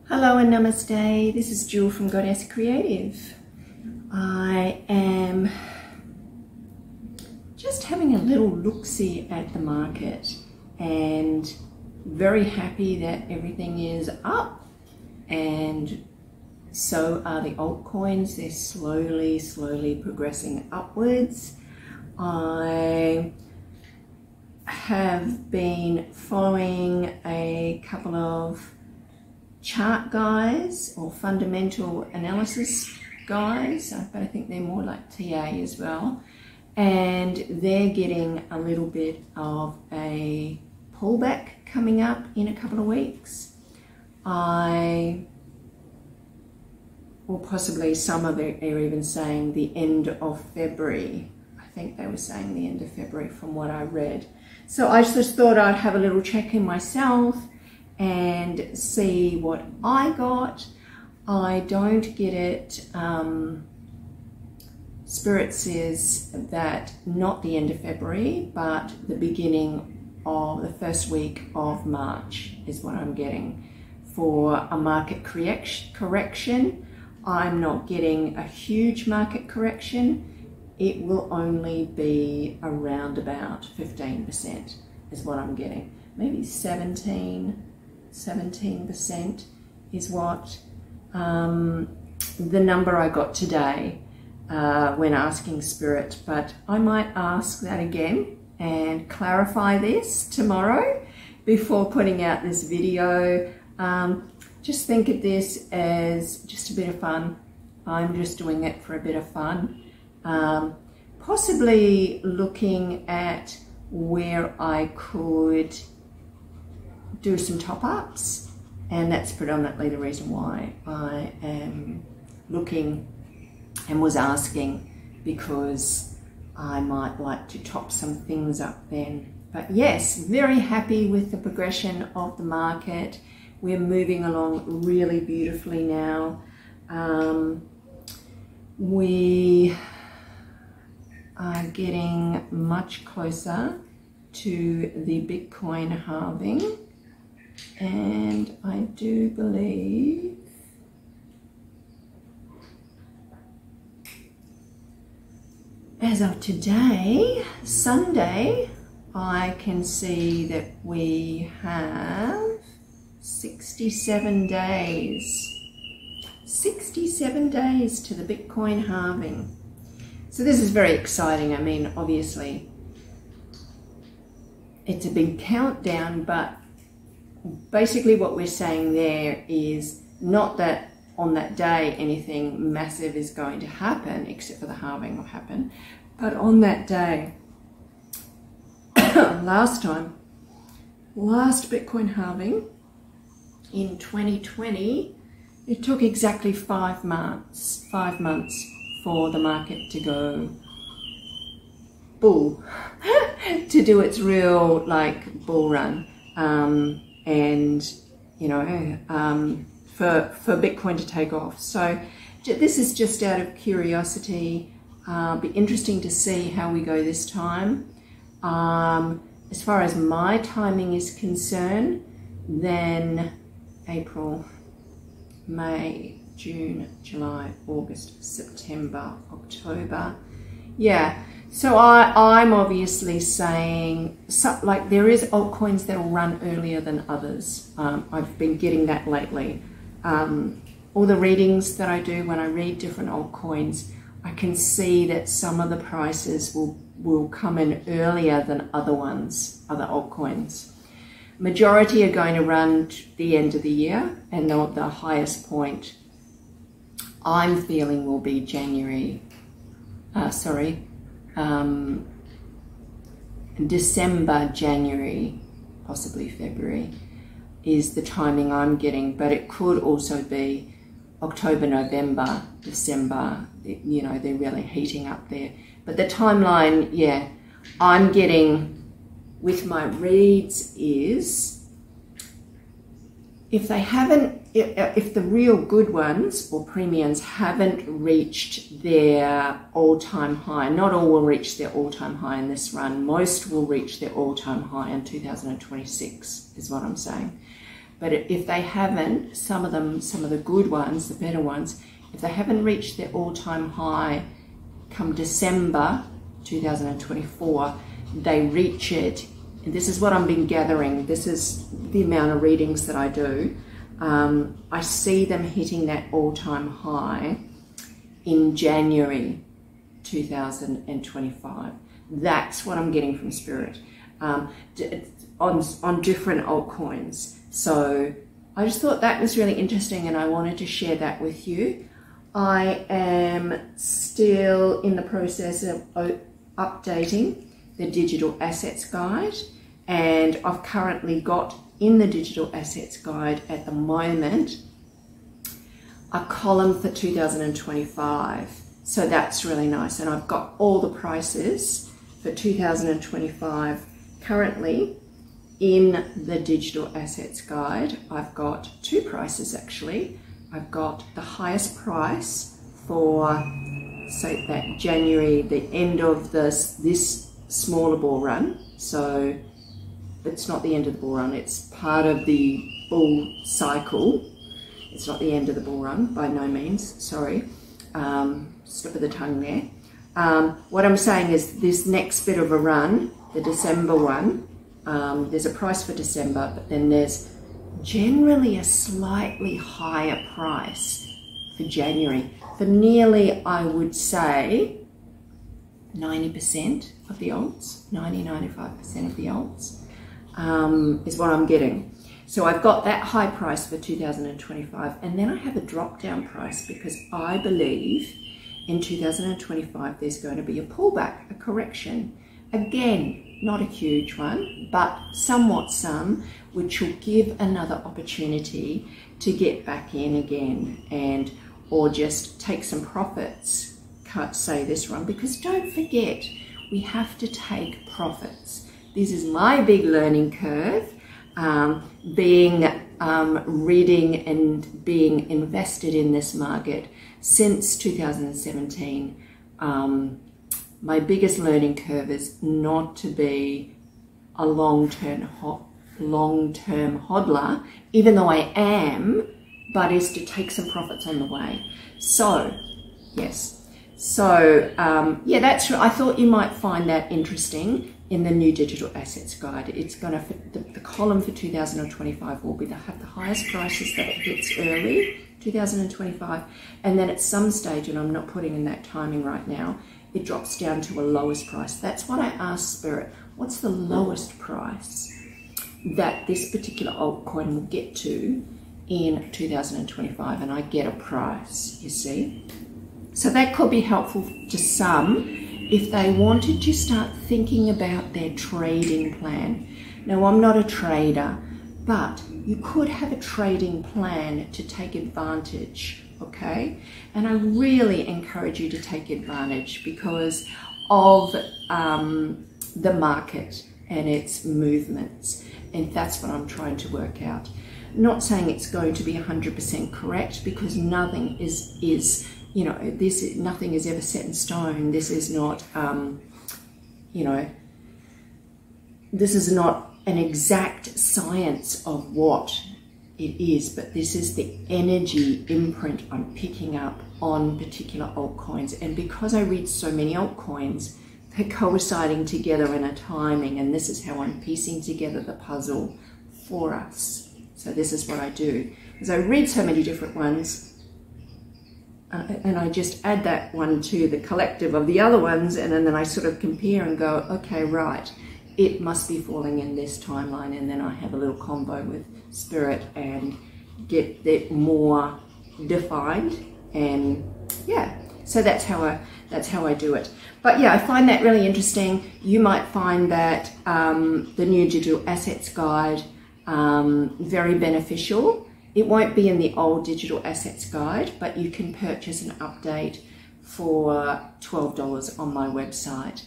Hello and namaste, this is Jewel from GoddessCreative. I am just having a little look-see at the market and very happy that everything is up, and so are the altcoins. They're slowly progressing upwards. I have been following a couple of chart guys or fundamental analysis guys, but I think they're more like TA as well, and they're getting a little bit of a pullback coming up in a couple of weeks. Or possibly some of it are even saying the end of February. I think they were saying the end of February from what I read. So I just thought I'd have a little check in myself and see what I got. I don't get it. Spirit says that not the end of February, but the beginning of the first week of March is what I'm getting for a market correction. I'm not getting a huge market correction. It will only be around about 15% is what I'm getting. Maybe 17% is what the number I got today when asking Spirit, but I might ask that again and clarify this tomorrow before putting out this video. Just think of this as just a bit of fun. I'm just doing it for a bit of fun. Possibly looking at where I could do some top-ups, and that's predominantly the reason why I am looking and was asking, because I might like to top some things up then. But yes, very happy with the progression of the market. We're moving along really beautifully now. We are getting much closer to the Bitcoin halving, and I do believe as of today, Sunday, I can see that we have 67 days. 67 days to the Bitcoin halving. So this is very exciting. I mean, obviously, it's a big countdown, but basically what we're saying there is not that on that day anything massive is going to happen, except for the halving will happen, but on that day, last Bitcoin halving in 2020, it took exactly 5 months for the market to go bull, to do its real like bull run, and you know, for Bitcoin to take off. So this is just out of curiosity. Be interesting to see how we go this time. As far as my timing is concerned, then April, May, June, July, August, September, October. Yeah, so I'm obviously saying, like, there is altcoins that will run earlier than others. I've been getting that lately. All the readings that I do when I read different altcoins, I can see that some of the prices will come in earlier than other altcoins. Majority are going to run to the end of the year, and the highest point I'm feeling will be December, January, possibly February is the timing I'm getting, but it could also be October, November, December. You know, they're really heating up there. But the timeline, yeah, I'm getting with my reads is if the real good ones or premiums haven't reached their all-time high, not all will reach their all-time high in this run, most will reach their all-time high in 2026 is what I'm saying. But if they haven't, some of the good ones, the better ones, if they haven't reached their all-time high come December 2024, they reach it. And this is what I've been gathering. This is the amount of readings that I do. I see them hitting that all-time high in January 2025. That's what I'm getting from Spirit on different altcoins. So I just thought that was really interesting, and I wanted to share that with you. I am still in the process of updating the digital assets guide, and I've currently got in the digital assets guide at the moment a column for 2025. So that's really nice, and I've got all the prices for 2025 currently in the digital assets guide. I've got two prices actually. I've got the highest price for, say, that January, the end of this smaller bull run. So it's not the end of the bull run, it's part of the bull cycle. It's not the end of the bull run, by no means, sorry. Slip of the tongue there. What I'm saying is this next bit of a run, the December one, there's a price for December, but then there's generally a slightly higher price for January, for nearly, I would say, 90% of the alts, 90-95% of the alts is what I'm getting. So I've got that high price for 2025, and then I have a drop down price because I believe in 2025 there's going to be a pullback, a correction. Again, not a huge one, but somewhat some, which will give another opportunity to get back in again, and or just take some profits, say this run, because don't forget, we have to take profits. This is my big learning curve, reading and being invested in this market since 2017. My biggest learning curve is not to be a long-term hodler, even though I am, but is to take some profits on the way. So, yes. So, yeah, that's. I thought you might find that interesting in the new digital assets guide. It's going to, the column for 2025 will be have the highest prices that it hits early, 2025, and then at some stage, and I'm not putting in that timing right now, it drops down to a lowest price. That's what I asked Spirit. What's the lowest price that this particular altcoin will get to in 2025? And I get a price, you see. So that could be helpful to some if they wanted to start thinking about their trading plan. Now, I'm not a trader, but you could have a trading plan to take advantage, okay? And I really encourage you to take advantage because of the market and its movements. And that's what I'm trying to work out. Not saying it's going to be 100% correct, because nothing is you know, nothing is ever set in stone. This is not, you know, this is not an exact science of what it is, but this is the energy imprint I'm picking up on particular altcoins. And because I read so many altcoins, they're coinciding together in a timing, and this is how I'm piecing together the puzzle for us. So this is what I do, because I read so many different ones, and I just add that one to the collective of the other ones, and then I sort of compare and go, okay, right, it must be falling in this timeline, and then I have a little combo with Spirit and get that more defined. And yeah, so that's how I do it. But yeah, I find that really interesting. You might find that the new digital assets guide very beneficial. It won't be in the old digital assets guide, but you can purchase an update for $12 on my website.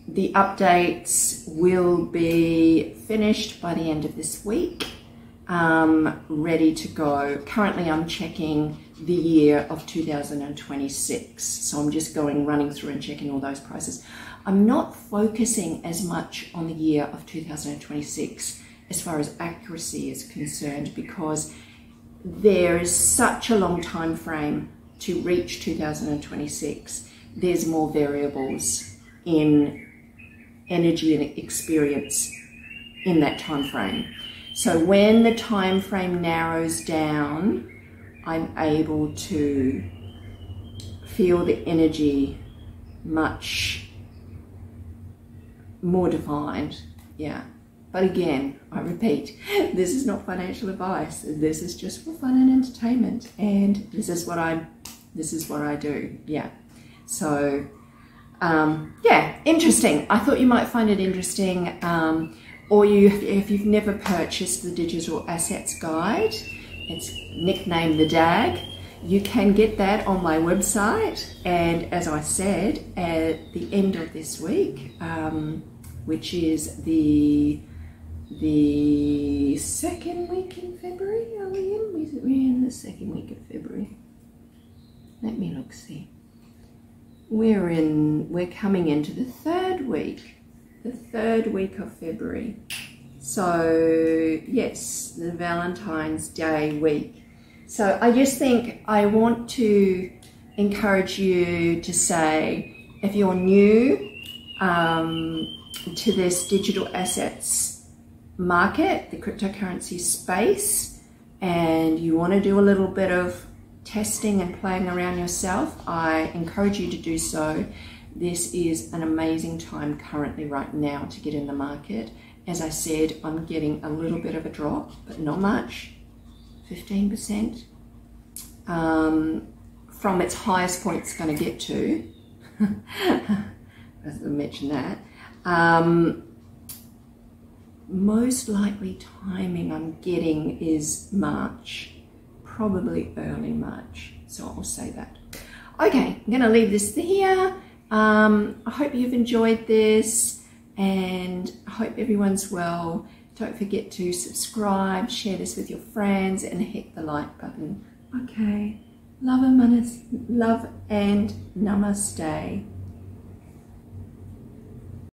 The updates will be finished by the end of this week, ready to go. Currently I'm checking the year of 2026, so I'm just running through and checking all those prices. I'm not focusing as much on the year of 2026 as far as accuracy is concerned, because there is such a long time frame to reach 2026. There's more variables in energy and experience in that time frame. So when the time frame narrows down, I'm able to feel the energy much more defined. Yeah. But again, I repeat, this is not financial advice. This is just for fun and entertainment, and this is what I do. Yeah. So, yeah, interesting. I thought you might find it interesting. Or if you've never purchased the Digital Assets Guide, it's nicknamed the DAG. You can get that on my website. And as I said, at the end of this week, which is the second week in February, are we in? We're in the second week of February. Let me look, see. We're coming into the third week of February. So yes, the Valentine's Day week. So I just think I want to encourage you to say, if you're new to this digital assets market, the cryptocurrency space, and you want to do a little bit of testing and playing around yourself, I encourage you to do so. This is an amazing time currently right now to get in the market. As I said, I'm getting a little bit of a drop, but not much, 15%, from its highest point it's going to get to. As I mentioned that. Most likely timing I'm getting is March, probably early March. So I'll say that. Okay, I'm going to leave this here. I hope you've enjoyed this, and I hope everyone's well. Don't forget to subscribe, share this with your friends, and hit the like button. Okay, love and namaste.